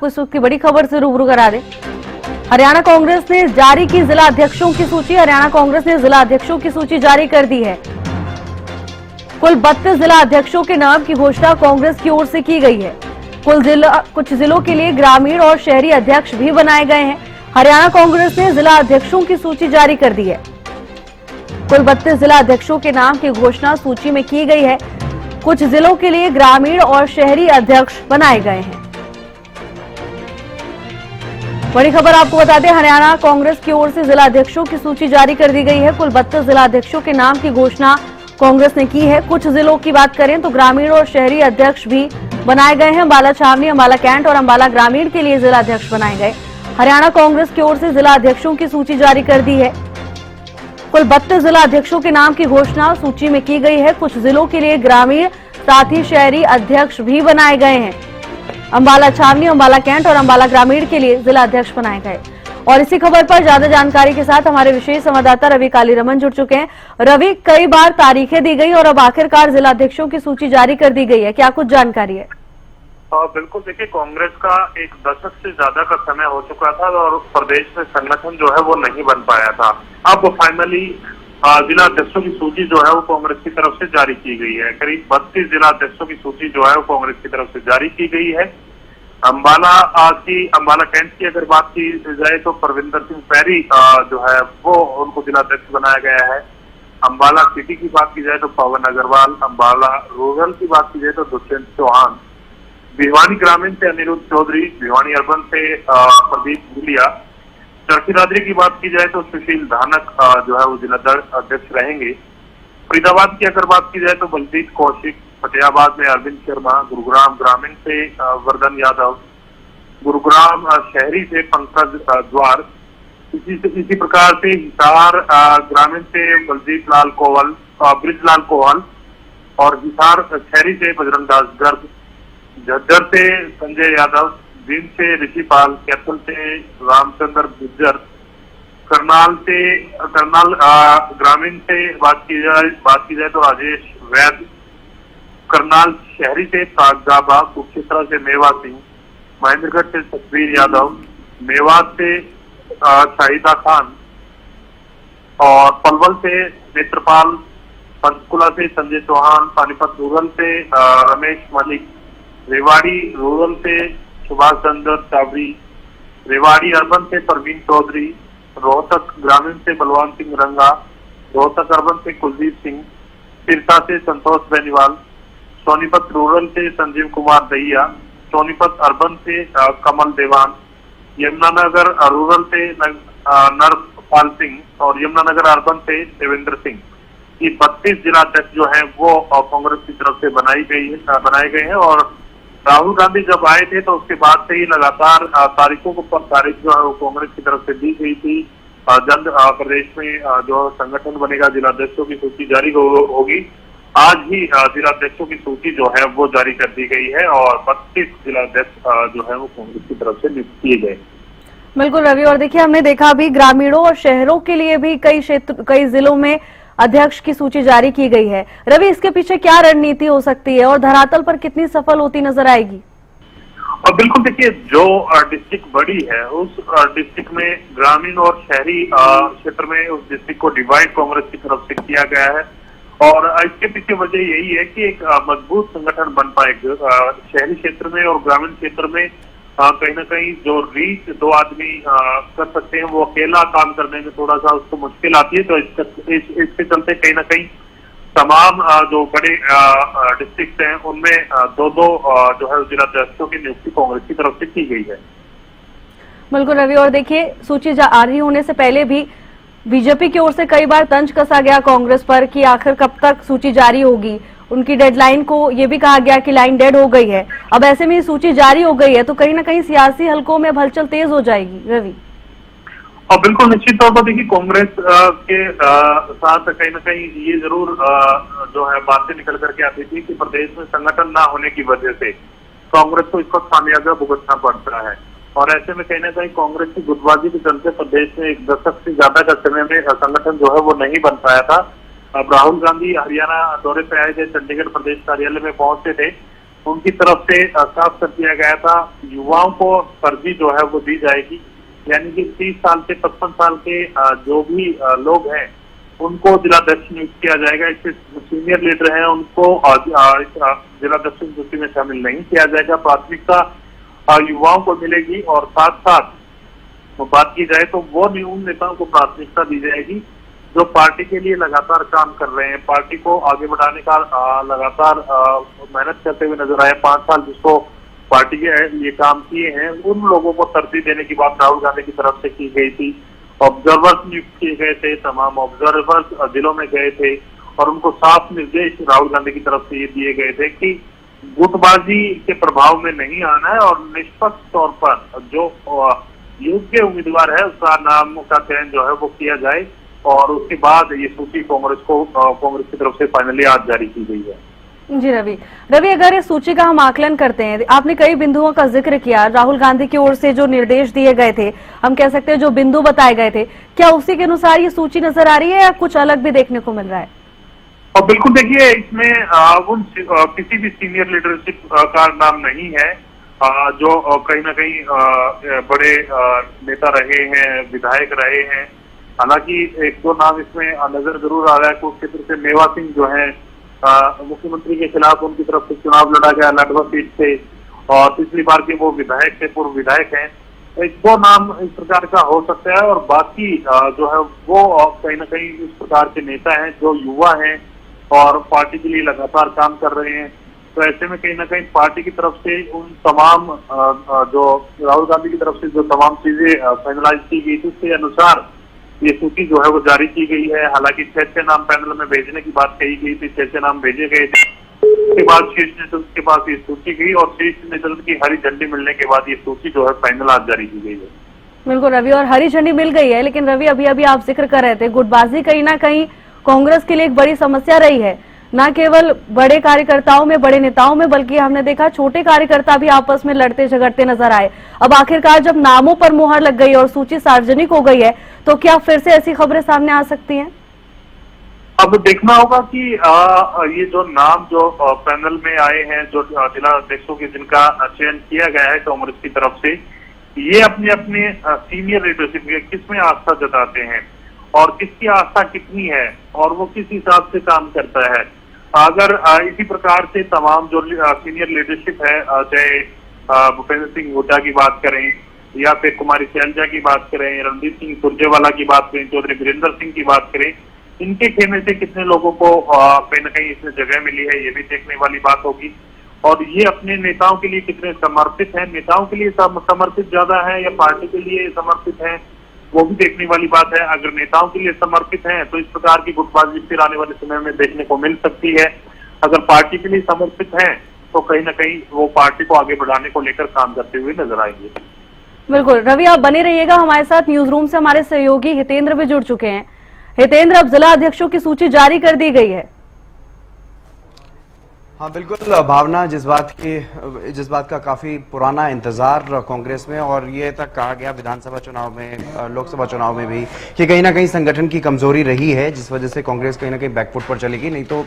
आपको इस वक्त की बड़ी खबर से रूबरू करा दें। हरियाणा कांग्रेस ने जारी की जिला अध्यक्षों की सूची। हरियाणा कांग्रेस ने जिला अध्यक्षों की सूची जारी कर दी है। कुल 32 जिला अध्यक्षों के नाम की घोषणा कांग्रेस की ओर से की गई है। कुछ जिलों के लिए ग्रामीण और शहरी अध्यक्ष भी बनाए गए हैं। हरियाणा कांग्रेस ने जिला अध्यक्षों की सूची जारी कर दी है। कुल 32 जिला अध्यक्षों के नाम की घोषणा सूची में की गई है। कुछ जिलों के लिए ग्रामीण और शहरी अध्यक्ष बनाए गए हैं। बड़ी खबर आपको बता दें, हरियाणा कांग्रेस की ओर से जिला अध्यक्षों की सूची जारी कर दी गई है। कुल 32 जिला अध्यक्षों के नाम की घोषणा कांग्रेस ने की है। कुछ जिलों की बात करें तो ग्रामीण और शहरी अध्यक्ष भी बनाए गए हैं। अंबाला छावनी, अंबाला कैंट और अंबाला ग्रामीण के लिए जिला अध्यक्ष बनाए गए। हरियाणा कांग्रेस की ओर से जिला अध्यक्षों की सूची जारी कर दी है। कुल 32 जिला अध्यक्षों के नाम की घोषणा सूची में की गई है। कुछ जिलों के लिए ग्रामीण साथ ही शहरी अध्यक्ष भी बनाए गए हैं। अंबाला छावनी, अंबाला कैंट और अंबाला ग्रामीण के लिए जिला अध्यक्ष बनाए गए। और इसी खबर पर ज्यादा जानकारी के साथ हमारे विशेष संवाददाता रवि कालीरमन जुड़ चुके हैं। रवि, कई बार तारीखें दी गई और अब आखिरकार जिला अध्यक्षों की सूची जारी कर दी गई है, क्या कुछ जानकारी है? बिल्कुल, देखिए, कांग्रेस का एक दशक से ज्यादा का समय हो चुका था और प्रदेश में संगठन जो है वो नहीं बन पाया था। अब फाइनली जिला अध्यक्षों की सूची जो है वो कांग्रेस की तरफ से जारी की गई है। करीब 32 जिला अध्यक्षों की सूची जो है वो कांग्रेस की तरफ से जारी की गई है। अंबाला कैंट की अगर बात की जाए तो परविंदर सिंह पैरी जो है वो उनको जिला अध्यक्ष बनाया गया है। अंबाला सिटी की बात की जाए तो पवन अग्रवाल, अंबाला रूरल की बात की जाए तो दुष्यंत चौहान, भिवानी ग्रामीण से अनिरुद्ध चौधरी, भिवानी अर्बन से प्रदीप गुलिया, चरखी दादरी की बात की जाए तो सुशील धानक जो है वो जिला अध्यक्ष रहेंगे। फरीदाबाद की अगर बात की जाए तो बलजीत कौशिक, फतेहाबाद में अरविंद शर्मा, गुरुग्राम ग्रामीण से वर्धन यादव, गुरुग्राम शहरी से पंकज द्वार, इसी प्रकार से हिसार ग्रामीण से बलजीत लाल कोवल, ब्रिजलाल कोहल और हिसार शहरी से बजरंग दास गर्ग, झज्जर से संजय यादव, जींद से ऋषिपाल, कैथल से रामचंद्र गुज्जर, करनाल ग्रामीण से बात की जाए तो राजेश वैद, करनाल शहरी से तागाबा, कुरुक्षेत्र से मेवा सिंह, महेंद्रगढ़ से सतबीर यादव, मेवात से शाहिदा खान और पलवल से नेत्रपाल, पंचकुला से संजय चौहान, पानीपत रूरल से रमेश मलिक, रेवाड़ी रूरल से सुभाष चंद्र चावरी, रेवाड़ी अर्बन से परवीन चौधरी, रोहतक ग्रामीण से बलवान सिंह रंगा, रोहतक अर्बन से कुलदीप सिंह, सिरसा से संतोष बेनीवाल, सोनीपत रूरल से संजीव कुमार दहिया, सोनीपत अर्बन से कमल देवान, यमुनानगर रूरल से नरपाल सिंह और यमुनानगर अर्बन से देवेंद्र सिंह। ये 32 जिला अध्यक्ष जो है वो कांग्रेस की तरफ से बनाए गए हैं। और राहुल गांधी जब आए थे तो उसके बाद से ही लगातार तारीखों को तारीख जो है वो कांग्रेस की तरफ से दी गई थी। जल्द प्रदेश में जो संगठन बनेगा, जिला अध्यक्षों की सूची जारी होगी। आज ही जिला अध्यक्षों की सूची जो है वो जारी कर दी गई है और 32 जिला अध्यक्ष जो है वो कांग्रेस की तरफ से नियुक्त किए गए। बिल्कुल रवि, और देखिए हमने देखा अभी ग्रामीणों और शहरों के लिए भी कई जिलों में अध्यक्ष की सूची जारी की गई है। रवि, इसके पीछे क्या रणनीति हो सकती है और धरातल पर कितनी सफल होती नजर आएगी? और बिल्कुल, देखिए, जो डिस्ट्रिक्ट बड़ी है उस डिस्ट्रिक्ट में ग्रामीण और शहरी क्षेत्र में उस डिस्ट्रिक्ट को डिवाइड कांग्रेस की तरफ से किया गया है। और इसके पीछे वजह यही है कि एक मजबूत संगठन बन पाएगा शहरी क्षेत्र में और ग्रामीण क्षेत्र में। कहीं ना कहीं जो रीच 2 आदमी कर सकते हैं वो अकेला काम करने में थोड़ा सा उसको मुश्किल आती है। तो इसके चलते कहीं ना कहीं तमाम जो बड़े डिस्ट्रिक्ट हैं उनमें 2-2 जो है जिला अध्यक्षों की नियुक्ति कांग्रेस की तरफ से की गई है। बिल्कुल रवि, और देखिए सूची जारी होने से पहले भी बीजेपी की ओर से कई बार तंज कसा गया कांग्रेस पर कि आखिर कब तक सूची जारी होगी। उनकी डेडलाइन को ये भी कहा गया कि लाइन डेड हो गई है। अब ऐसे में सूची जारी हो गई है तो कहीं ना कहीं सियासी हलकों में हलचल तेज हो जाएगी रवि। और बिल्कुल निश्चित तौर पर देखिए, कांग्रेस के साथ कहीं ना कहीं ये जरूर जो है बातें निकल करके आती थी कि प्रदेश में संगठन ना होने की वजह से कांग्रेस को इसका खामियाजा भुगतना पड़ता है। और ऐसे में कहीं ना कहीं कांग्रेस की गुटबाजी के चलते प्रदेश में एक दशक से ज्यादा का समय में संगठन जो है वो नहीं बन पाया था। अब राहुल गांधी हरियाणा दौरे पे आए थे, चंडीगढ़ प्रदेश कार्यालय में पहुंचे थे उनकी तरफ से साफ कर दिया गया था। युवाओं को फर्जी जो है वो दी जाएगी, यानी कि 30 साल से 55 साल के जो भी लोग हैं उनको जिलाध्यक्ष नियुक्त किया जाएगा। इससे सीनियर लीडर हैं उनको जिलाध्यक्ष की सूची में शामिल नहीं किया जाएगा। प्राथमिकता युवाओं को मिलेगी और साथ साथ बात की जाए तो वो उन नेताओं को प्राथमिकता दी जाएगी जो पार्टी के लिए लगातार काम कर रहे हैं, पार्टी को आगे बढ़ाने का लगातार मेहनत करते हुए नजर आए। 5 साल जिसको पार्टी के लिए काम किए हैं उन लोगों को तरजीह देने की बात राहुल गांधी की तरफ से की गई थी। ऑब्जर्वर्स नियुक्त किए गए थे, तमाम ऑब्जर्वर्स जिलों में गए थे और उनको साफ निर्देश राहुल गांधी की तरफ से ये दिए गए थे कि गुटबाजी के प्रभाव में नहीं आना है और निष्पक्ष तौर पर जो योग्य उम्मीदवार है उसका नाम का चयन जो है वो किया जाए। और उसके बाद ये सूची कांग्रेस की तरफ से फाइनली आज जारी की गई है। जी रवि, अगर इस सूची का हम आकलन करते हैं, आपने कई बिंदुओं का जिक्र किया, राहुल गांधी की ओर से जो निर्देश दिए गए थे, हम कह सकते हैं जो बिंदु बताए गए थे, क्या उसी के अनुसार ये सूची नजर आ रही है या कुछ अलग भी देखने को मिल रहा है? और बिल्कुल देखिए, इसमें किसी भी सीनियर लीडरशिप का नाम नहीं है जो कहीं ना कहीं बड़े नेता रहे हैं, विधायक रहे हैं। हालांकि 1-2 नाम इसमें नजर जरूर आ रहा है। कुरुक्षेत्र से मेवा सिंह जो है मुख्यमंत्री के खिलाफ उनकी तरफ से चुनाव लड़ा गया लाडवा सीट से और पिछली बार के वो विधायक थे, पूर्व विधायक हैं। 1-2 नाम इस प्रकार का हो सकता है और बाकी जो है वो कहीं ना कहीं इस प्रकार के नेता हैं जो युवा हैं और पार्टी के लिए लगातार काम कर रहे हैं। तो ऐसे में कहीं ना कहीं पार्टी की तरफ से उन तमाम जो राहुल गांधी की तरफ से जो तमाम चीजें फाइनलाइज की गई थी उसके अनुसार ये सूची जो है वो जारी की गई है। हालांकि 6 नाम पैनल में भेजने की बात कही गई थी, 6 नाम भेजे गए थे। उसके बाद शीर्ष नेतृत्व के पास ये सूची गई और शीर्ष नेतृत्व की हरी झंडी मिलने के बाद ये सूची जो है फाइनल आज जारी की गई है। बिल्कुल रवि, और हरी झंडी मिल गई है, लेकिन रवि अभी आप जिक्र कर रहे थे गुटबाजी कहीं ना कहीं कांग्रेस के लिए एक बड़ी समस्या रही है, न केवल बड़े कार्यकर्ताओं में, बड़े नेताओं में, बल्कि हमने देखा छोटे कार्यकर्ता भी आपस में लड़ते झगड़ते नजर आए। अब आखिरकार जब नामों पर मुहर लग गई और सूची सार्वजनिक हो गई है तो क्या फिर से ऐसी खबरें सामने आ सकती हैं? अब देखना होगा कि ये जो नाम जो पैनल में आए हैं, जो जिला अध्यक्षों के जिनका चयन किया गया है कांग्रेस की तरफ से, ये अपने अपने सीनियर लीडरशिप में किसमें आस्था जताते हैं और किसकी आस्था कितनी है और वो किस हिसाब से काम करता है। अगर इसी प्रकार से तमाम जो सीनियर लीडरशिप है, चाहे भूपेंद्र सिंह हुड्डा की बात करें या फिर कुमारी शैलजा की बात करें, रणदीप सिंह सुरजेवाला की बात करें, चौधरी वीरेंद्र सिंह की बात करें, इनके खेमे से कितने लोगों को कहीं न कहीं इसमें जगह मिली है, ये भी देखने वाली बात होगी। और ये अपने नेताओं के लिए कितने समर्पित हैं, नेताओं के लिए समर्पित ज्यादा है या पार्टी के लिए समर्पित है, वो भी देखने वाली बात है। अगर नेताओं के लिए समर्पित हैं तो इस प्रकार की गुटबाजी फिर आने वाले समय में देखने को मिल सकती है। अगर पार्टी के लिए समर्पित हैं तो कहीं ना कहीं वो पार्टी को आगे बढ़ाने को लेकर काम करते हुए नजर आएंगे। बिल्कुल रवि, आप बने रहिएगा हमारे साथ। न्यूज रूम से हमारे सहयोगी हितेंद्र भी जुड़ चुके हैं। हितेंद्र, अब जिला अध्यक्षों की सूची जारी कर दी गई है। हाँ बिल्कुल भावना, जिस बात का काफी पुराना इंतजार कांग्रेस में और ये तक कहा गया विधानसभा चुनाव में, लोकसभा चुनाव में भी, कि कहीं ना कहीं संगठन की कमजोरी रही है जिस वजह से कांग्रेस कहीं ना कहीं बैकफुट पर चलेगी। नहीं तो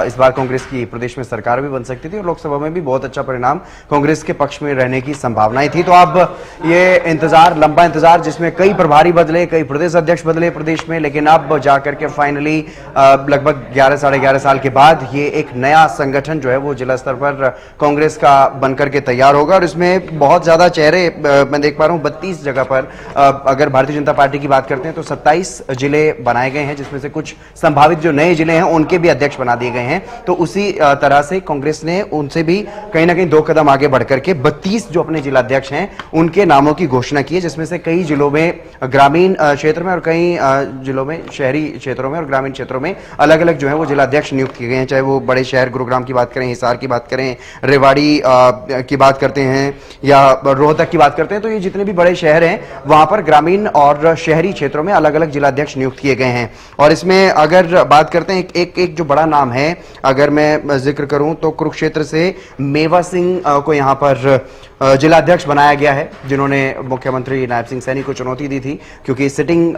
इस बार कांग्रेस की प्रदेश में सरकार भी बन सकती थी और लोकसभा में भी बहुत अच्छा परिणाम कांग्रेस के पक्ष में रहने की संभावनाएं थी। तो अब ये इंतजार, लंबा इंतजार, जिसमें कई प्रभारी बदले, कई प्रदेश अध्यक्ष बदले प्रदेश में, लेकिन अब जाकर के फाइनली लगभग 11-11.5 साल के बाद ये एक नया संगठन जो है वो जिला स्तर पर कांग्रेस का बनकर के तैयार होगा। और इसमें बहुत ज्यादा चेहरे मैं देख पा रहा हूं। 32 जगह पर अगर भारतीय जनता पार्टी की बात करते हैं तो 27 जिले बनाए गए हैं, जिसमें से कुछ संभावित जो नए जिले हैं उनके भी अध्यक्ष बना दिए गए हैं। तो उसी तरह से कांग्रेस ने उनसे भी कहीं ना कहीं 2 कदम आगे बढ़कर के 32 जो अपने जिला अध्यक्ष हैं उनके नामों की घोषणा की है, जिसमें से कई जिलों में ग्रामीण क्षेत्र में और कई जिलों में शहरी क्षेत्रों में और ग्रामीण क्षेत्रों में अलग अलग जो है वो जिला अध्यक्ष नियुक्त किए गए हैं। चाहे वो बड़े शहर गुरुग्राम की बात करें, हिसार की बात करें, रेवाड़ी की बात करते हैं या रोहतक की बात करते हैं, तो ये जितने भी बड़े शहर हैं वहां पर ग्रामीण और शहरी क्षेत्रों में अलग अलग जिलाध्यक्ष नियुक्त किए गए हैं। और इसमें अगर बात करते हैं एक जो बड़ा नाम है, अगर मैं जिक्र करूं तो कुरुक्षेत्र से मेवा सिंह को यहां पर जिलाध्यक्ष बनाया गया है, जिन्होंने मुख्यमंत्री नायब सिंह सैनी को चुनौती दी थी, क्योंकि सिटिंग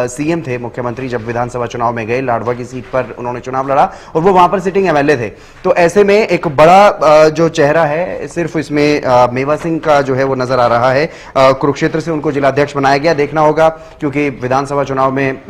सीएम थे मुख्यमंत्री जब विधानसभा चुनाव में गए। लाडवा की सीट पर उन्होंने चुनाव लड़ा और वो वहां पर सिटिंग एमएलए थे। तो ऐसे में एक बड़ा जो चेहरा है सिर्फ इसमें मेवा सिंह का जो है वो नजर आ रहा है। कुरुक्षेत्र से उनको जिलाध्यक्ष बनाया गया। देखना होगा क्योंकि विधानसभा चुनाव में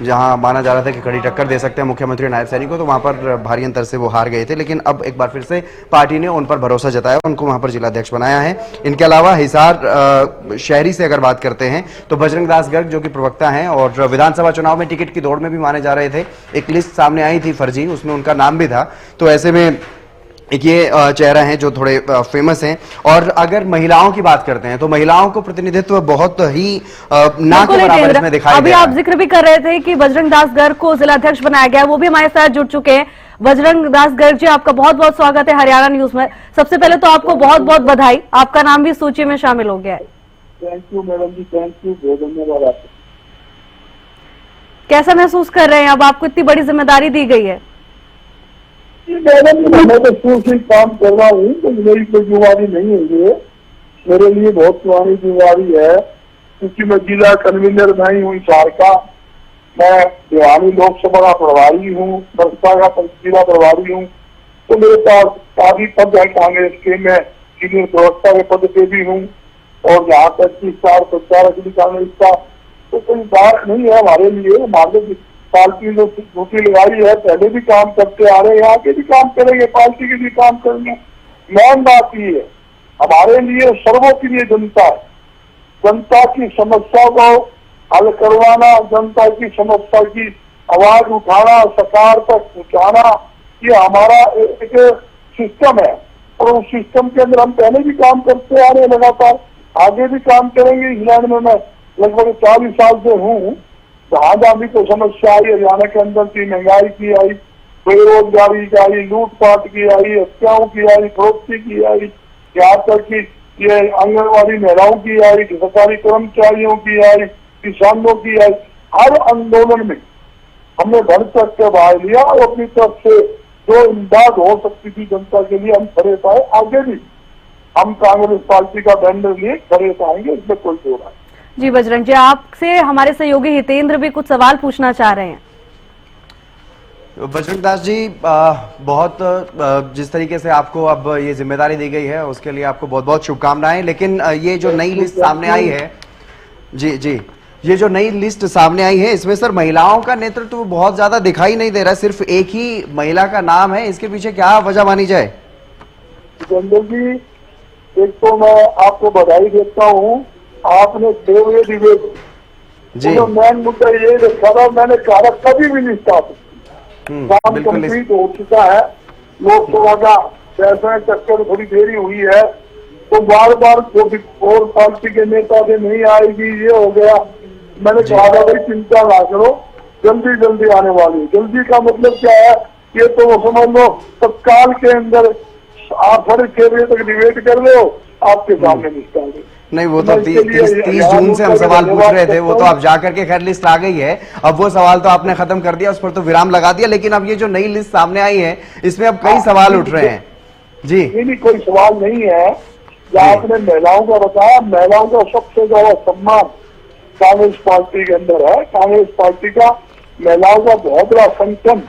जहां माना जा रहा था कि कड़ी टक्कर दे सकते हैं मुख्यमंत्री नायब सैनी को, तो वहां पर भारी अंतर से वो हार गए थे। लेकिन अब एक बार फिर से पार्टी ने उन पर भरोसा जताया, उनको वहां पर जिलाध्यक्ष बनाया है। इनके अलावा हिसार शहरी से अगर बात करते हैं तो बजरंग दास गर्ग जो कि प्रवक्ता हैं और विधानसभा चुनाव में टिकट की दौड़ में भी माने जा रहे थे, एक लिस्ट सामने आई थी फर्जी, उसमें उनका नाम भी था। तो ऐसे में एक ये चेहरा है जो थोड़े फेमस हैं। और अगर महिलाओं की बात करते हैं तो महिलाओं को प्रतिनिधित्व बहुत ही ना के बराबर इसमें दिखाई अभी आप जिक्र भी कर रहे थे कि बजरंग दास गर्ग को जिलाध्यक्ष बनाया गया, वो भी हमारे साथ जुड़ चुके हैं। बजरंग दास गर्ग जी, आपका बहुत बहुत स्वागत है हरियाणा न्यूज में। सबसे पहले तो आपको बहुत बहुत बधाई, आपका नाम भी सूची में शामिल हो गया है। Thank you madam ji, thank you, बहुत धन्यवाद आपको। कैसा महसूस कर रहे हैं, अब आपको इतनी बड़ी जिम्मेदारी दी गई है? मैडम मैं तो शुरू से काम कर रहा हूँ, तो मेरी कोई जिम्मेवारी नहीं है। ये मेरे लिए बहुत पुरानी जिम्मेवारी है, क्योंकि मैं जिला कन्वीनर नहीं हूँ हिसार का। मैं भिवानी लोकसभा का प्रभारी हूँ, बस्ता का जिला प्रभारी हूँ। तो मेरे पास काफी पद है कांग्रेस के। मैं सीनियर प्रवक्ता के पद पे भी हूँ और यहाँ तक की स्टार प्रचारक भी कांग्रेस का। तो कोई बात नहीं है हमारे लिए। हमारे पार्टी जो ड्यूटी लगाई है, पहले भी काम करते आ रहे हैं, आगे भी काम करेंगे, पार्टी के लिए काम करेंगे। मेन बात ये है हमारे लिए सर्वप्रिय जनता है। जनता की समस्या को हल करवाना, जनता की समस्या की आवाज उठाना, सरकार तक पहुँचाना, ये हमारा एक सिस्टम है। और उस सिस्टम के अंदर हम पहले भी काम करते आ रहे हैं, लगातार आगे भी काम करेंगे। इंग्लैंड में मैं लगभग 40 साल से हूँ। जहाँ जहाँ भी कोई समस्या आई, हरियाणा के अंदर की महंगाई की आई, बेरोजगारी की आई, लूटपाट की आई, हत्याओं की आई, फरोख्ती की आई, यहाँ तक की ये आंगनबाड़ी महिलाओं की आई, सरकारी कर्मचारियों की आई, किसानों की आई, हर आंदोलन में हमने बढ़ चढ़ के भाग लिया और अपनी तरफ से जो इमदाद हो सकती थी जनता के लिए हम खड़े पाए। आगे भी हम कांग्रेस पार्टी का बैनर लिए खड़े पाएंगे, इसमें कोई दो राय। जी बजरंग जी, आपसे हमारे सहयोगी हितेंद्र भी कुछ सवाल पूछना चाह रहे हैं। बजरंग दास जी, बहुत जिस तरीके से आपको अब ये जिम्मेदारी दी गई है उसके लिए आपको बहुत बहुत शुभकामनाएं। लेकिन ये जो नई लिस्ट सामने आई है, जी जी, ये जो नई लिस्ट सामने आई है इसमें सर महिलाओं का नेतृत्व तो बहुत ज्यादा दिखाई नहीं दे रहा, सिर्फ एक ही महिला का नाम है। इसके पीछे क्या वजह मानी जाए? जितेंद्र जी, एक तो मैं आपको बधाई देता हूँ, आपने देवरे डिबेट जी मेन मुद्दा ये रखा था। मैंने कहा कभी भी नहीं स्टार्ट काम कंप्लीट हो चुका है। लोकसभा का फैसला चक्कर थोड़ी देरी हुई है, तो बार बार और पार्टी के नेता से नहीं आएगी, ये हो गया। मैंने कहा था भाई चिंता ना करो, जल्दी जल्दी आने वाली। जल्दी का मतलब क्या है, ये तो वो समझ लो तत्काल के अंदर आप 6:30 बजे तक डिबेट कर लो, आपके सामने निपटा दे। नहीं, वो तो 30 जून से हम सवाल पूछ रहे थे, वो तो अब जाकर के खैर लिस्ट आ गई है। अब वो सवाल तो आपने खत्म कर दिया, उस पर तो विराम लगा दिया। लेकिन अब ये जो नई लिस्ट सामने आई है इसमें अब कई सवाल उठ रहे हैं। जी नहीं, कोई सवाल नहीं है। आपने महिलाओं का बताया, महिलाओं का सबसे ज्यादा सम्मान कांग्रेस पार्टी के अंदर है। कांग्रेस पार्टी का महिलाओं का बहुत बड़ा संगठन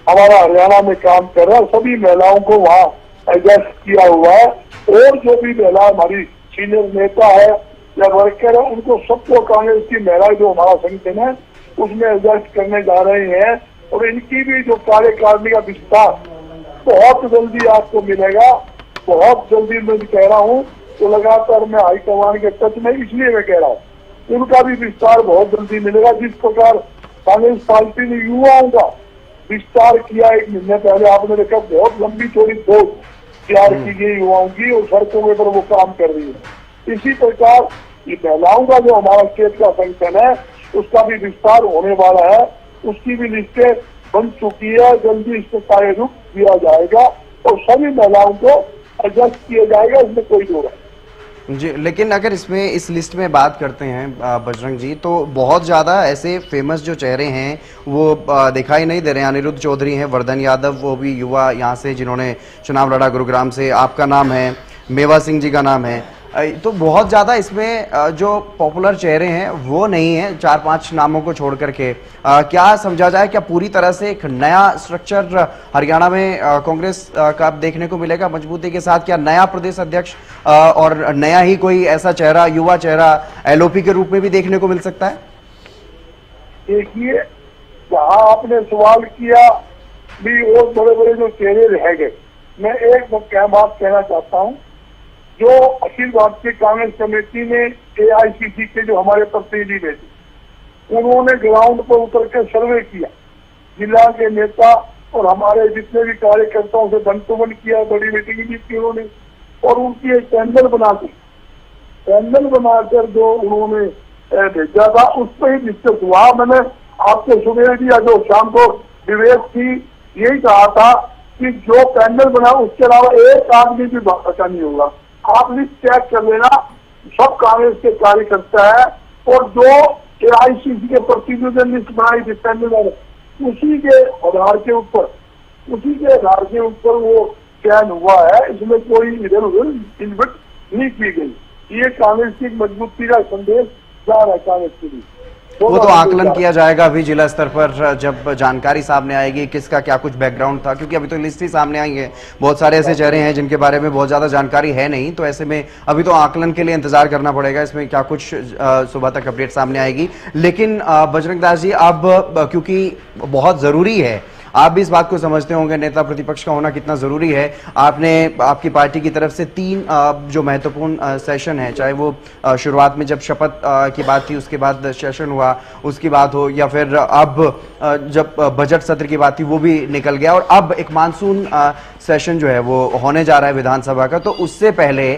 हमारा हरियाणा में काम कर रहा है। सभी महिलाओं को वहाँ एडजस्ट किया हुआ है। और जो भी महिला हमारी सीनियर नेता है या वर्कर है, उनको सबको कांग्रेस की महिलाएं जो हमारा संगठन है उसमें एडजस्ट करने जा रहे हैं। और इनकी भी जो कार्यकारिणी का विस्तार बहुत जल्दी आपको मिलेगा, बहुत जल्दी। मैं कह रहा हूँ तो लगातार मैं हाईकमान के टच में, इसलिए मैं कह रहा हूँ उनका भी विस्तार बहुत जल्दी मिलेगा। जिस प्रकार कांग्रेस पार्टी ने युवाओं का विस्तार किया 1 महीने पहले, आपने देखा बहुत लंबी चौड़ी फौज तैयार की गई युवाओं की और सड़कों के ऊपर वो काम कर रही है। इसी प्रकार ये महिलाओं का जो हमारा स्टेट का संगठन है उसका भी विस्तार होने वाला है। उसकी भी लिस्टें बन चुकी है, जल्दी इसको कार्यरूप दिया जाएगा और सभी महिलाओं को एडजस्ट किया जाएगा, इसमें कोई दो राय जी। लेकिन अगर इसमें इस लिस्ट में बात करते हैं बजरंग जी, तो बहुत ज्यादा ऐसे फेमस जो चेहरे हैं वो दिखाई नहीं दे रहे हैं। अनिरुद्ध चौधरी हैं, वर्धन यादव, वो भी युवा यहाँ से जिन्होंने चुनाव लड़ा गुरुग्राम से, आपका नाम है, मेवा सिंह जी का नाम है, तो बहुत ज्यादा इसमें जो पॉपुलर चेहरे हैं वो नहीं है, 4-5 नामों को छोड़ करके क्या समझा जाए, क्या पूरी तरह से एक नया स्ट्रक्चर हरियाणा में कांग्रेस का देखने को मिलेगा मजबूती के साथ? क्या नया प्रदेश अध्यक्ष और नया ही कोई ऐसा चेहरा, युवा चेहरा एलओपी के रूप में भी देखने को मिल सकता है? देखिए, जहाँ आपने सवाल किया भी और बड़े बड़े जो चेहरे रह गए, मैं एक बात कहना चाहता हूँ। जो अखिल भारतीय कांग्रेस कमेटी ने एआईसीसी के जो हमारे प्रतिनिधि भेजे, उन्होंने ग्राउंड पर उतर के सर्वे किया, जिला के नेता और हमारे जितने भी कार्यकर्ताओं से बन टू बन किया, बड़ी मीटिंग भी की उन्होंने, और उनकी एक पैनल बनाकर जो उन्होंने भेजा था उस पर ही डिस्कस हुआ। मैंने आपको सुबह दिया, जो शाम को डिबेट थी, यही कहा था कि जो पैनल बना उसके अलावा एक आदमी भी बचा नहीं होगा। आप लिस्ट चेक कर लेना, सब कांग्रेस के कार्यकर्ता है, और जो एआईसीसी के प्रतिनिधियों ने लिस्ट बनाई थी पैनल में, उसी के आधार के ऊपर वो चयन हुआ है। इसमें कोई इधर उधर इन्वेट नहीं की गई। ये कांग्रेस की मजबूती का संदेश जा रहा है कांग्रेस के लिए। वो तो आकलन किया जाएगा अभी जिला स्तर पर, जब जानकारी सामने आएगी किसका क्या कुछ बैकग्राउंड था, क्योंकि अभी तो लिस्ट ही सामने आई है। बहुत सारे ऐसे चेहरे हैं जिनके बारे में बहुत ज्यादा जानकारी है नहीं, तो ऐसे में अभी तो आकलन के लिए इंतजार करना पड़ेगा, इसमें क्या कुछ सुबह तक अपडेट सामने आएगी। लेकिन बजरंग दास जी, अब क्योंकि बहुत जरूरी है, आप भी इस बात को समझते होंगे नेता प्रतिपक्ष का होना कितना जरूरी है। आपने आपकी पार्टी की तरफ से 3 जो महत्वपूर्ण सेशन है, चाहे वो शुरुआत में जब शपथ की बात थी, उसके बाद सेशन हुआ, उसकी बात हो, या फिर अब जब बजट सत्र की बात थी वो भी निकल गया, और अब एक मानसून सेशन जो है वो होने जा रहा है विधानसभा का। तो उससे पहले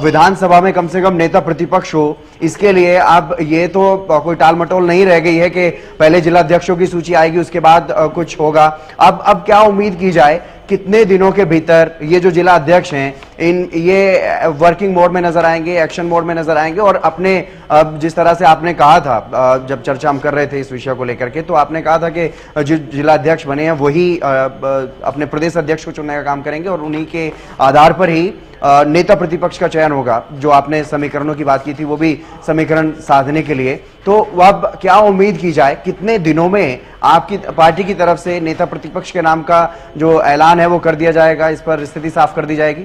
विधानसभा में कम से कम नेता प्रतिपक्ष हो, इसके लिए अब ये तो कोई टाल मटोल नहीं रह गई है कि पहले जिलाध्यक्षों की सूची आएगी उसके बाद कुछ होगा। अब क्या उम्मीद की जाए, कितने दिनों के भीतर ये जो जिला अध्यक्ष हैं ये वर्किंग मोड में नजर आएंगे, एक्शन मोड में नजर आएंगे, और अपने जिस तरह से आपने कहा था जब चर्चा हम कर रहे थे इस विषय को लेकर के, तो आपने कहा था कि जो जिला अध्यक्ष बने हैं वही अपने प्रदेश अध्यक्ष को चुनने का काम करेंगे और उन्हीं के आधार पर ही नेता प्रतिपक्ष का चयन होगा। जो आपने समीकरणों की बात की थी वो भी समीकरण साधने के लिए, तो अब क्या उम्मीद की जाए, कितने दिनों में आपकी पार्टी की तरफ से नेता प्रतिपक्ष के नाम का जो ऐलान है वो कर दिया जाएगा, इस पर स्थिति साफ कर दी जाएगी?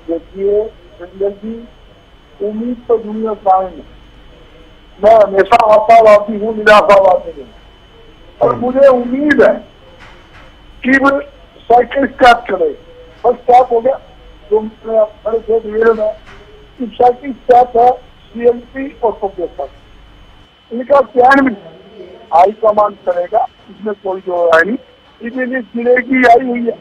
देखिए संजय जी, उम्मीद तो दुनिया कायम है। मैं हमेशा आशावादी हूँ, निराशावादी नहीं, और मुझे उम्मीद है कि वो साइकिल स्टार्ट करे। फर्स्ट स्टार्ट हो गया, जो बड़े थे डिवीजन में साइकिल स्टार्ट है सीएमपी और प्रोफेसर, इनका चयन भी हाईकमान करेगा, इसमें कोई जो है नहीं। इसलिए जिले की आई हुई है,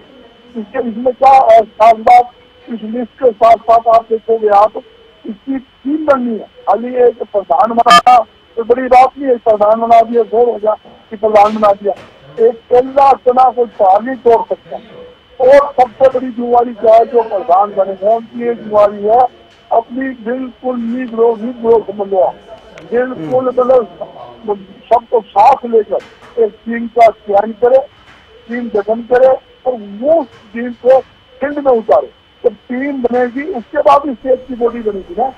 इसमें क्या खास बात, इस लिस्ट के साथ साथ आप देखोगे, आप इसकी टीम बननी है। खाली एक प्रधान बना तो बड़ी बात नहीं है, प्रधान बना दिया जोर हो गया कि प्रधान बना दिया, एक केंद्र चुना कोई पार नहीं तोड़ सकता। और सबसे बड़ी जिम्मेवारी क्या है, जो प्रधान बनेगा उनकी एक जिम्मेवारी है अपनी बिल्कुल निग्रो समझो, बिल्कुल मतलब सबको साथ लेकर एक टीम का चयन करे, टीम गठन करे और वो टीम को फील्ड में उतारे। जब टीम बनेगी उसके बाद ही स्टेट की बॉडी बनेगी ना।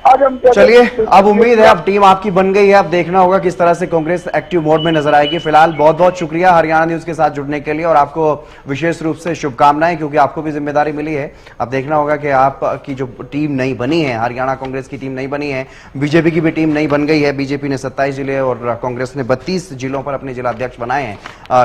आज हम चलिए, अब उम्मीद है अब टीम आपकी बन गई है, अब देखना होगा किस तरह से कांग्रेस एक्टिव मोड में नजर आएगी। फिलहाल बहुत बहुत शुक्रिया हरियाणा न्यूज के साथ जुड़ने के लिए, और आपको विशेष रूप से शुभकामनाएं, क्योंकि आपको भी जिम्मेदारी मिली है। अब देखना होगा कि आपकी जो टीम नई बनी है, हरियाणा कांग्रेस की टीम नई बनी है, बीजेपी की भी टीम नई बन गई है। बीजेपी ने 27 जिले और कांग्रेस ने 32 जिलों पर अपने जिला अध्यक्ष बनाए हैं,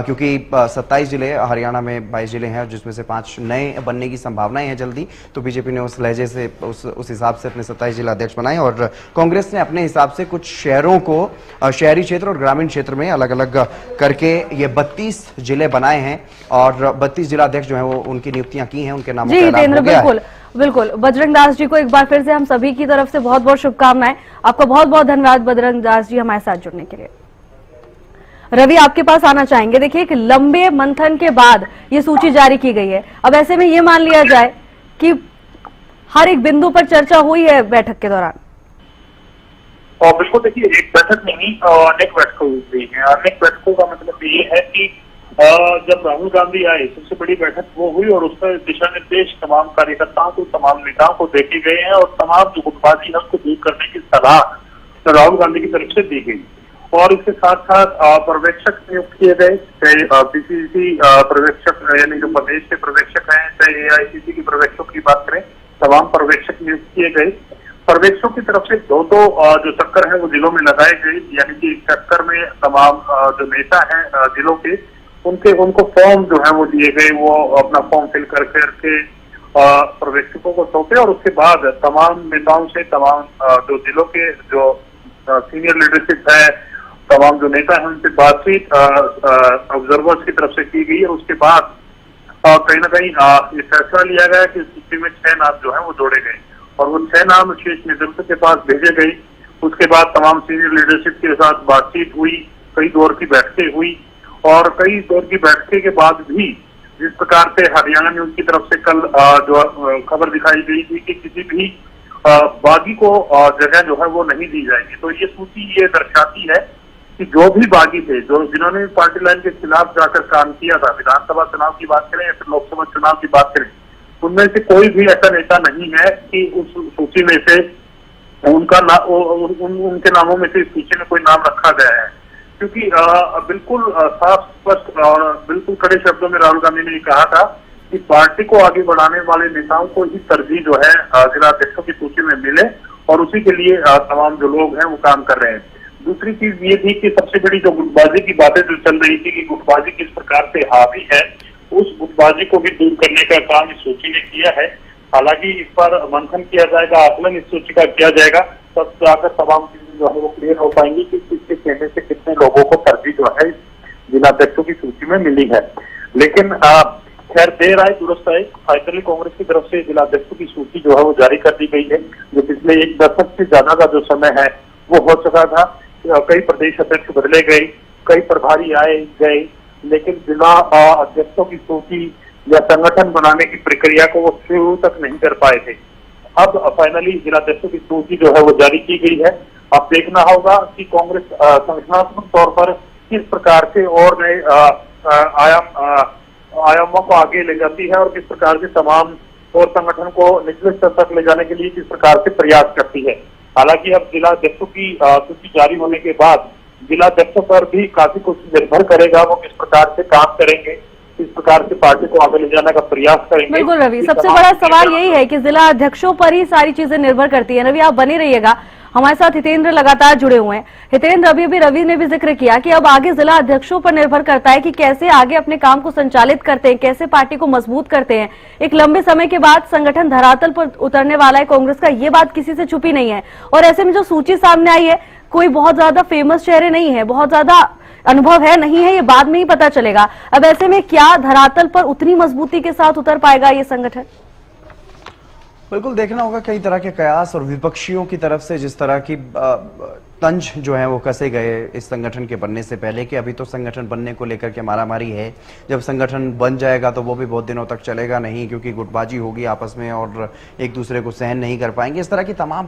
क्योंकि 27 जिले, हरियाणा में 22 जिले हैं जिसमें से 5 नए बनने की संभावनाएं हैं जल्दी। तो बीजेपी ने उस लहजे से उस हिसाब से अपने 27 जिला अध्यक्ष बनाए, और कांग्रेस ने अपने हिसाब से कुछ शहरों को शहरी क्षेत्र और ग्रामीण क्षेत्र में अलग अलग करके ये 32 जिले बनाए हैं, और 32 जिला अध्यक्ष जो है वो उनकी नियुक्तियां की हैं, उनके नामों का ऐलान हो गया है। बिल्कुल बजरंग दास जी को एक बार फिर से हम सभी की तरफ से बहुत बहुत शुभकामनाएं। आपका बहुत बहुत धन्यवाद बजरंग दास जी हमारे साथ जुड़ने के लिए। रवि, आपके पास आना चाहेंगे। देखिए, एक लंबे मंथन के बाद ये सूची जारी की गई है। अब ऐसे में ये मान लिया जाए कि हर एक बिंदु पर चर्चा हुई है बैठक के दौरान। और बिल्कुल, देखिए, एक बैठक नहीं अनेक बैठकें हुई हैं। अनेक बैठकों का मतलब ये है कि जब राहुल गांधी आए सबसे बड़ी बैठक वो हुई और उसमें दिशा निर्देश तमाम कार्यकर्ताओं को, तमाम नेताओं को देखे गए हैं और तमाम जो गुटबाजी है उसको दूर करने की सलाह राहुल गांधी की तरफ से दी गई। और इसके साथ साथ पर्यवेक्षक नियुक्त किए गए, चाहे पीसीसी पर्यवेक्षक यानी जो प्रदेश के पर्यवेक्षक हैं, चाहे एआईसीसी के पर्यवेक्षक की बात करें, तमाम पर्यवेक्षक नियुक्त किए गए। पर्यवेक्षकों की तरफ से दो जो चक्कर है वो जिलों में लगाए गए, यानी कि इस चक्कर में तमाम जो नेता हैं जिलों के उनको फॉर्म जो है वो दिए गए, वो अपना फॉर्म फिल करके पर्यवेक्षकों को सौंपे और उसके बाद तमाम नेताओं से, तमाम जो जिलों के जो सीनियर लीडरशिप है, तमाम जो नेता हैं उनसे बातचीत ऑब्जर्वर्स की तरफ से की गई। और उसके बाद कहीं ना कहीं ये फैसला लिया गया कि सूची में 6 नाम जो है वो जोड़े गए और वो 6 नाम शीर्ष नेतृत्व के पास भेजे गए। उसके बाद तमाम सीनियर लीडरशिप के साथ बातचीत हुई, कई दौर की बैठकें हुई और कई दौर की बैठकें के बाद भी जिस प्रकार से हरियाणा न्यूज की तरफ से कल जो खबर दिखाई गई थी कि किसी भी बागी को जगह जो है वो नहीं दी जाएगी, तो ये सूची ये दर्शाती है कि जो भी बागी थे, जो जिन्होंने पार्टी लाइन के खिलाफ जाकर काम किया था, विधानसभा चुनाव की बात करें या फिर लोकसभा चुनाव की बात करें, उनमें से कोई भी ऐसा नेता नहीं है कि उस सूची में से उनके नामों में से इस सूची में कोई नाम रखा गया है। क्योंकि बिल्कुल साफ स्पष्ट और बिल्कुल कड़े शब्दों में राहुल गांधी ने कहा था कि पार्टी को आगे बढ़ाने वाले नेताओं को ही तरजीह जो है जिला अध्यक्षों की सूची में मिले और उसी के लिए तमाम जो लोग हैं वो काम कर रहे हैं। दूसरी चीज ये थी कि सबसे बड़ी जो गुटबाजी की बातें जो चल रही थी कि गुटबाजी किस प्रकार से हावी है, उस गुटबाजी को भी दूर करने का काम इस सूची ने किया है। हालांकि इस पर मंथन किया जाएगा, आकलन इस सूची का किया जाएगा, तब जाकर तमाम चीजें जो है वो क्लियर हो पाएंगी कि किसके कहने से कितने लोगों को तरजीह जो है जिलाध्यक्षों की सूची में मिली है। लेकिन खैर देर आए दुरुस्त आए, फाइनली कांग्रेस की तरफ से जिलाध्यक्षों की सूची जो है वो जारी कर दी गई है। जो पिछले 1 दशक से ज्यादा का जो समय है वो हो चुका था, कई प्रदेश अध्यक्ष बदले गए, कई प्रभारी आए गए, लेकिन जिला अध्यक्षों की सूची या संगठन बनाने की प्रक्रिया को वो शुरू तक नहीं कर पाए थे। अब फाइनली जिलाध्यक्षों की सूची जो है वो जारी की गई है। अब देखना होगा कि कांग्रेस संगठनात्मक तौर पर किस प्रकार से और नए आयामों को आगे ले जाती है और किस प्रकार से तमाम और संगठन को निचले स्तर तक ले जाने के लिए किस प्रकार से प्रयास करती है। हालांकि अब जिला अध्यक्षों की सूची जारी होने के बाद जिला अध्यक्षों पर भी काफी कुछ निर्भर करेगा, वो किस प्रकार से काम करेंगे, किस प्रकार से पार्टी को आगे ले जाने का प्रयास करेंगे। बिल्कुल रवि, सबसे बड़ा सवाल यही है कि जिला अध्यक्षों पर ही सारी चीजें निर्भर करती है। रवि आप बने रहिएगा, हमारे साथ हितेंद्र लगातार जुड़े हुए हैं। हितेंद्र, अभी रवि ने भी जिक्र किया कि अब आगे जिला अध्यक्षों पर निर्भर करता है कि कैसे आगे अपने काम को संचालित करते हैं, कैसे पार्टी को मजबूत करते हैं। एक लंबे समय के बाद संगठन धरातल पर उतरने वाला है कांग्रेस का, ये बात किसी से छुपी नहीं है। और ऐसे में जो सूची सामने आई है, कोई बहुत ज्यादा फेमस चेहरे नहीं है, बहुत ज्यादा अनुभव है नहीं है, ये बाद में ही पता चलेगा। अब ऐसे में क्या धरातल पर उतनी मजबूती के साथ उतर पाएगा ये संगठन? बिल्कुल देखना होगा कई तरह के कयास और विपक्षियों की तरफ से जिस तरह की तंज जो है वो कसे गए इस संगठन के बनने से पहले कि अभी तो संगठन बनने को लेकर के मारामारी है। जब संगठन बन जाएगा तो वो भी बहुत दिनों तक चलेगा नहीं, क्योंकि गुटबाजी होगी आपस में और एक दूसरे को सहन नहीं कर पाएंगे। इस तरह की तमाम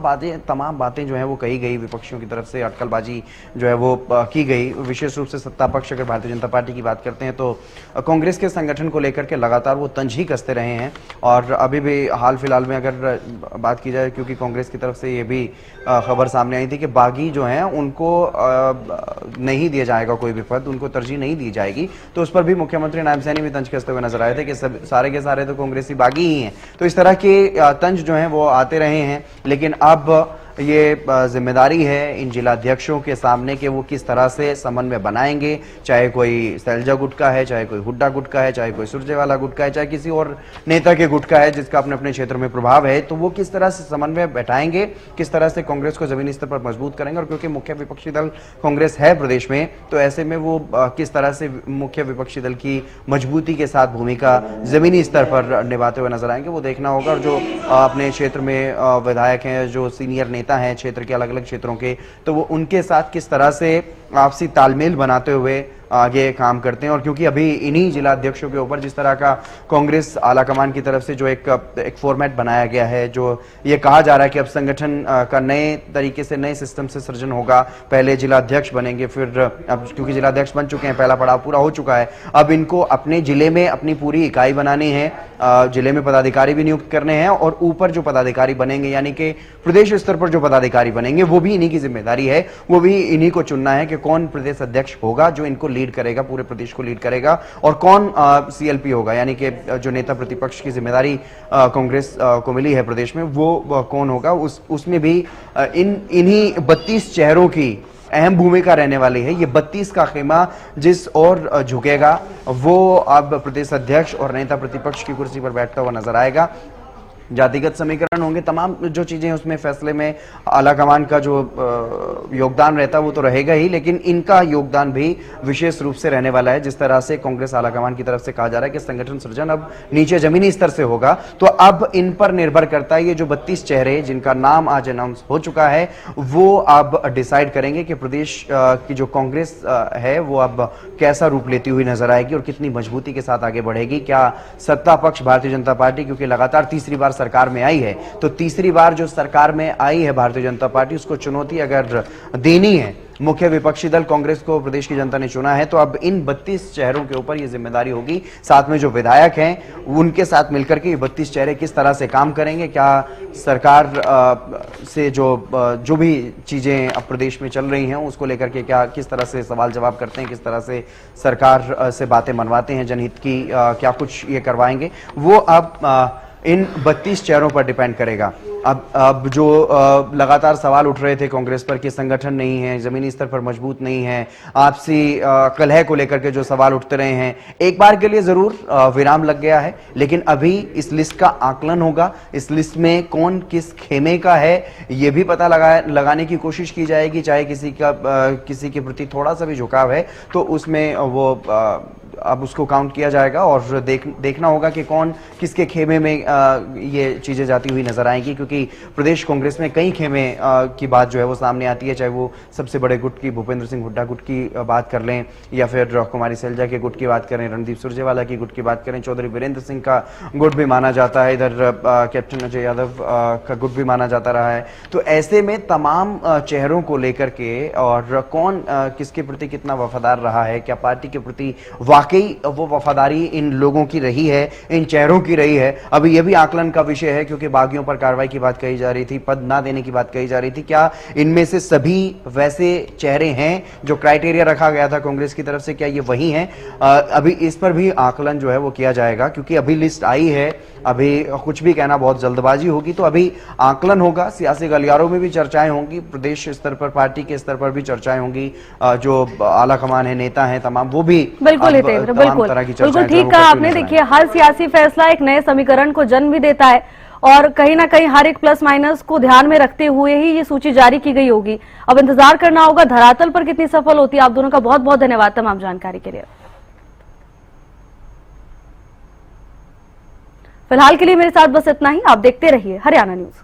बातें जो है वो कही गई, विपक्षियों की तरफ से अटकलबाजी जो है वो की गई। विशेष रूप से सत्ता पक्ष अगर भारतीय जनता पार्टी की बात करते हैं तो कांग्रेस के संगठन को लेकर के लगातार वो तंज ही कसते रहे हैं। और अभी भी हाल फिलहाल में अगर बात की जाए, क्योंकि कांग्रेस की तरफ से ये भी खबर सामने आई थी कि बागी जो हैं उनको नहीं दिया जाएगा कोई भी पद, उनको तरजीह नहीं दी जाएगी, तो उस पर भी मुख्यमंत्री नायब सैनी भी तंज कसते हुए नजर आए थे कि सब सारे के सारे तो कांग्रेसी बागी ही हैं। तो इस तरह के तंज जो हैं वो आते रहे हैं, लेकिन अब ये जिम्मेदारी है इन जिलाध्यक्षों के सामने कि वो किस तरह से समन्वय बनाएंगे, चाहे कोई सैलजा गुट का है, चाहे कोई हुड्डा गुट का है, चाहे कोई सुरजेवाला गुट का है, चाहे किसी और नेता के गुट का है जिसका अपने अपने क्षेत्र में प्रभाव है, तो वो किस तरह से समन्वय बैठाएंगे, किस तरह से कांग्रेस को जमीनी स्तर पर मजबूत करेंगे। और क्योंकि मुख्य विपक्षी दल कांग्रेस है प्रदेश में, तो ऐसे में वो किस तरह से मुख्य विपक्षी दल की मजबूती के साथ भूमिका जमीनी स्तर पर निभाते हुए नजर आएंगे, वो देखना होगा। और जो अपने क्षेत्र में विधायक हैं, जो सीनियर नेता हैं क्षेत्र के अलग अलग क्षेत्रों के, तो वो उनके साथ किस तरह से आपसी तालमेल बनाते हुए आगे काम करते हैं। और क्योंकि अभी इन्हीं जिला अध्यक्षों के ऊपर जिस तरह का कांग्रेस आलाकमान की तरफ से जो एक फॉर्मेट बनाया गया है, जो ये कहा जा रहा है कि अब संगठन का नए तरीके से नए सिस्टम से सृजन होगा, पहले जिला अध्यक्ष बनेंगे, फिर अब क्योंकि जिला अध्यक्ष बन चुके हैं, पहला पड़ाव पूरा हो चुका है, अब इनको अपने जिले में अपनी पूरी इकाई बनानी है, जिले में पदाधिकारी भी नियुक्त करने हैं और ऊपर जो पदाधिकारी बनेंगे यानी कि प्रदेश स्तर पर जो पदाधिकारी बनेंगे वो भी इन्हीं की जिम्मेदारी है, वो भी इन्हीं को चुनना है कि कौन प्रदेश अध्यक्ष होगा जो इनको लीड करेगा, पूरे प्रदेश को लीड करेगा, और कौन सीएलपी होगा यानी कि जो नेता प्रतिपक्ष की जिम्मेदारी कांग्रेस को मिली है प्रदेश में, वो कौन होगा। उसमें भी इन्हीं 32 चेहरों की अहम भूमिका रहने वाली है। ये 32 का खेमा जिस और झुकेगा वो अब प्रदेश अध्यक्ष और नेता प्रतिपक्ष की कुर्सी पर बैठता हुआ नजर आएगा। जातिगत समीकरण होंगे, तमाम जो चीजें उसमें फैसले में आलाकमान का जो योगदान रहता है वो तो रहेगा ही, लेकिन इनका योगदान भी विशेष रूप से रहने वाला है। जिस तरह से कांग्रेस आलाकमान की तरफ से कहा जा रहा है कि संगठन सृजन अब नीचे जमीनी स्तर से होगा, तो अब इन पर निर्भर करता है ये जो 32 चेहरे जिनका नाम आज अनाउंस हो चुका है वो अब डिसाइड करेंगे कि प्रदेश की जो कांग्रेस है वो अब कैसा रूप लेती हुई नजर आएगी और कितनी मजबूती के साथ आगे बढ़ेगी। क्या सत्ता पक्ष भारतीय जनता पार्टी, क्योंकि लगातार तीसरी बार सरकार में आई है, तो तीसरी बार जो सरकार में आई है भारतीय जनता पार्टी, उसको चुनौती अगर देनी है, मुख्य विपक्षी दल कांग्रेस को प्रदेश की जनता ने चुना है, तो अब इन 32 चेहरों के ऊपर यह जिम्मेदारी होगी। साथ में जो विधायक हैं उनके साथ मिलकर के ये 32 चेहरे किस तरह से काम करेंगे, क्या सरकार से जो भी चीजें अब प्रदेश में चल रही हैं उसको लेकर के क्या किस तरह से सवाल जवाब करते हैं, किस तरह से सरकार से बातें मनवाते हैं जनहित की, क्या कुछ ये करवाएंगे, वो अब इन 32 चेहरों पर डिपेंड करेगा। अब जो लगातार सवाल उठ रहे थे कांग्रेस पर कि संगठन नहीं है, जमीनी स्तर पर मजबूत नहीं है, आपसी कलह को लेकर के जो सवाल उठते रहे हैं, एक बार के लिए जरूर विराम लग गया है, लेकिन अभी इस लिस्ट का आकलन होगा। इस लिस्ट में कौन किस खेमे का है ये भी पता लगाने की कोशिश की जाएगी। चाहे किसी के प्रति थोड़ा सा भी झुकाव है तो उसमें वो अब उसको काउंट किया जाएगा और देखना होगा कि कौन किसके खेमे में ये चीजें जाती हुई नजर आएंगी, क्योंकि प्रदेश कांग्रेस में कई खेमे की बात जो है वो सामने आती है। चाहे वो सबसे बड़े गुट की भूपेंद्र सिंह हुड्डा गुट की बात कर लें, या फिर कुमारी सैलजा के गुट की बात करें, रणदीप सुरजेवाला की गुट की बात करें, चौधरी वीरेंद्र सिंह का गुट भी माना जाता है, इधर कैप्टन अजय यादव का गुट भी माना जाता रहा है। तो ऐसे में तमाम चेहरों को लेकर के और कौन किसके प्रति कितना वफादार रहा है, क्या पार्टी के प्रति वाकई वो वफादारी इन लोगों की रही है, इन चेहरों की रही है, अभी यह भी आकलन का विषय है। क्योंकि बागियों पर कार्रवाई की बात कही जा रही थी, पद ना देने की बात कही जा रही थी, क्या इनमें से सभी वैसे चेहरे हैं जो क्राइटेरिया रखा गया था कांग्रेस की तरफ से, क्या ये वही हैं? अभी इस पर भी आकलन जो है वो किया जाएगा, क्योंकि अभी लिस्ट आई है, अभी कुछ भी कहना बहुत जल्दबाजी होगी। तो अभी आकलन होगा, सियासी गलियारों में भी चर्चाएं होंगी, प्रदेश स्तर पर पार्टी के स्तर पर भी चर्चाएं होंगी, जो आलाकमान है, नेता हैं तमाम, वो भी बिल्कुल बिल्कुल ठीक कहा आपने। देखिए, हर सियासी फैसला एक नए समीकरण को जन्म भी देता है और कहीं ना कहीं हर एक प्लस माइनस को ध्यान में रखते हुए ही ये सूची जारी की गई होगी। अब इंतजार करना होगा धरातल पर कितनी सफल होती है। आप दोनों का बहुत बहुत धन्यवाद तमाम जानकारी के लिए। फिलहाल के लिए मेरे साथ बस इतना ही। आप देखते रहिए हरियाणा न्यूज।